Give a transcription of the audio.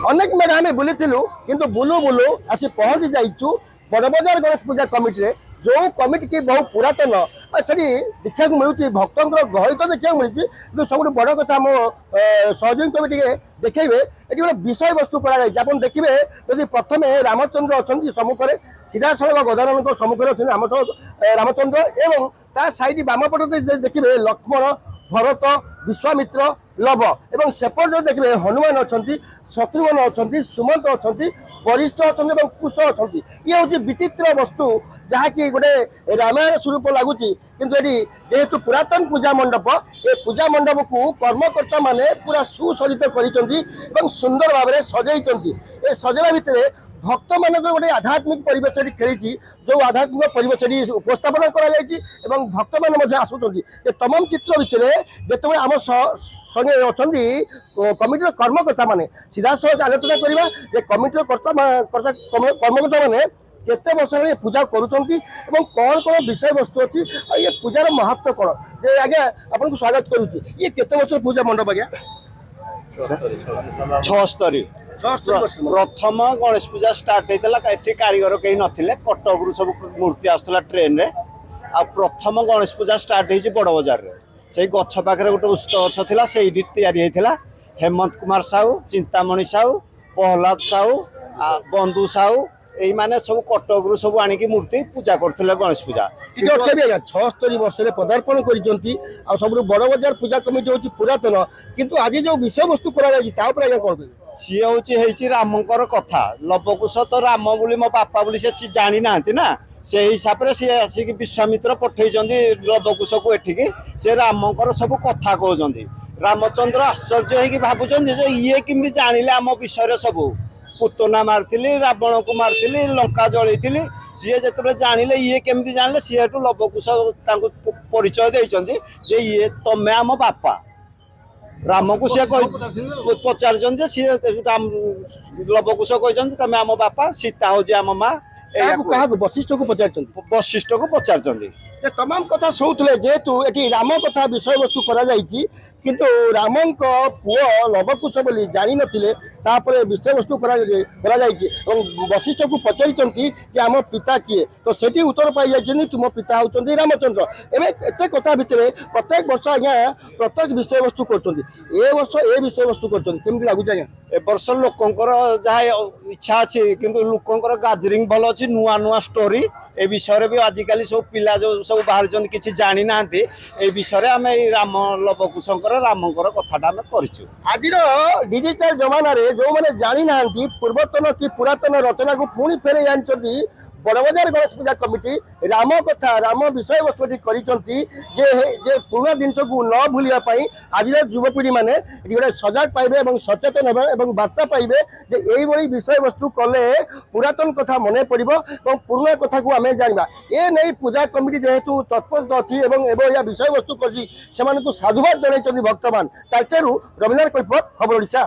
अनेक मेढ़ आम बुली किंतु बुलू बुलू आसी पहुंची जाइचु बड़बजार गणेश पूजा कमिटी रे जो कमिटी की बहुत पुरातन से देखा मिलूँ भक्तों गहली तो देखा मिली कि सब बड़ कथा मो सहयोगी कमिटी देखेबे ये गोटे विषय वस्तु कर देखिए जदि प्रथम रामचंद्र अच्छा सम्मुखें सीधा सड़क गजानन सम्मुखें अच्छा रामचंद्र एवं ता साइड बामपट देखिए लक्ष्मण भरत विश्वामित्र लव एवं सेपट देखिए हनुमान अच्छा शत्रुघ्न अच्छा सुमंत अच्छा वरिष्ठ अच्छा कुश अच्छा ये हूँ विचित्र वस्तु जहाँकि गोटे रामायण स्वरूप लगुच किंतु ये जेहेतु पुरातन पूजा मंडप ये पूजा मंडप को कर्मकर्ता माने पूरा सुसज्जित कर सुंदर भाव में सजाई सजेवा भितर भक्त मान गोटे आध्यात्मिक परिवेश खेली जो आध्यात्मिक परिवेश उपस्थापन कर भक्त मान आसुच्च तमाम चित्र भितर जिते आम संगे अच्छा कमिटर कर्मकर्ता माने सीधा सड़क आलोचना करवा कमिटर कर्मकर्ता माने केते वर्ष ये पूजा करुँच कौन कौन विषय वस्तु अच्छी ये पूजार महत्व कौन जे आज्ञा आपन को स्वागत करुँच ये केते वर्ष पूजा मंडप आज्ञा 76 प्रथम गणेश पूजा स्टार्ट होता ये कारीगर कहीं नथिले कटक रु सब मूर्ति आसला ट्रेन रे आ प्रथम गणेश पूजा स्टार्ट होती बड़ बजार रे से गछ पाखे गोटे उस्त गछ था से या हेमंत कुमार साहू चिंतामणि साहू प्रहलाद साहू बंधु साहू यही माने सब कटक रु सब आनिकी मूर्ति पूजा करथिले गणेश पूजा 76 वर्ष पदार्पण कर सब बड़ बजार पूजा कमिटी हूँ पुरातन किंतु आज जो विषय वस्तु कौन सी हूँ रामकर कथा लवकुश तो राम बोली मो बापा बोली से जानी ना ना से हिसाब से सी आसिक विश्वामित्र पठे लवकुश को एठिकी से रामकर सब कथा कहते रामचंद्र आश्चर्य हो भावुं ये किमी जानिले आम विषय सब पुतना मारी रावण को मारी लंका जलई सी जो जानिले ये केमती जानिले सी लवकुश परिचय देते ये तमें आम बापा राम को सी पचार सी लवकुश कहते तमें आम बापा सीता हूँ आम माँ वशिष्ठ को पचार तमाम कथा शुणुले जेहेतु ये राम कथा विषय वस्तु किंतु राम पुओ लवकुश बोली जानी नथिले तापर विषय वस्तु वशिष्ठ को पचारि आम पिता किए तो सेठी उत्तर पाई जाइए तुम पिता होती रामचंद्र एवं एत कथा भितर प्रत्येक वर्ष आज्ञा प्रत्येक विषय वस्तु कर वर्ष ए विषय वस्तु करमती लगुच आज्ञा ए वर्ष लोकंर जहाँ इच्छा अच्छी किंतु लोकंर गाजरिंग भल अच्छी नुआ नुआ स्टोरी ए विषय भी आजिकल सब पिला जो सब बाहर किसी जानी ना ए विषय आम राम लवकुशंकर रामकर कथाटा आम कर आज डिजिटल जमाना जो मैंने जानी ना पूर्वतन कि पुरातन रचना को पुणी फेरे जानते बड़बजार गणेश पूजा कमिटी राम कथा राम विषय वस्तु जे पुराना जिन को न भूलने आज युवपीढ़ी मैंने गोटे सजग पाइबे सचेतन हे बार्ता पाइबे जे यही विषय वस्तु कले पुरातन कथा मन पड़े पुराना कथा को आम जाना ये नहीं पूजा कमिटी जेहेतु तत्पर अच्छी विषय वस्तु कर साधुवाद जन भक्त मान तालचेरू रविंद्र कैपट खबर ओडिशा।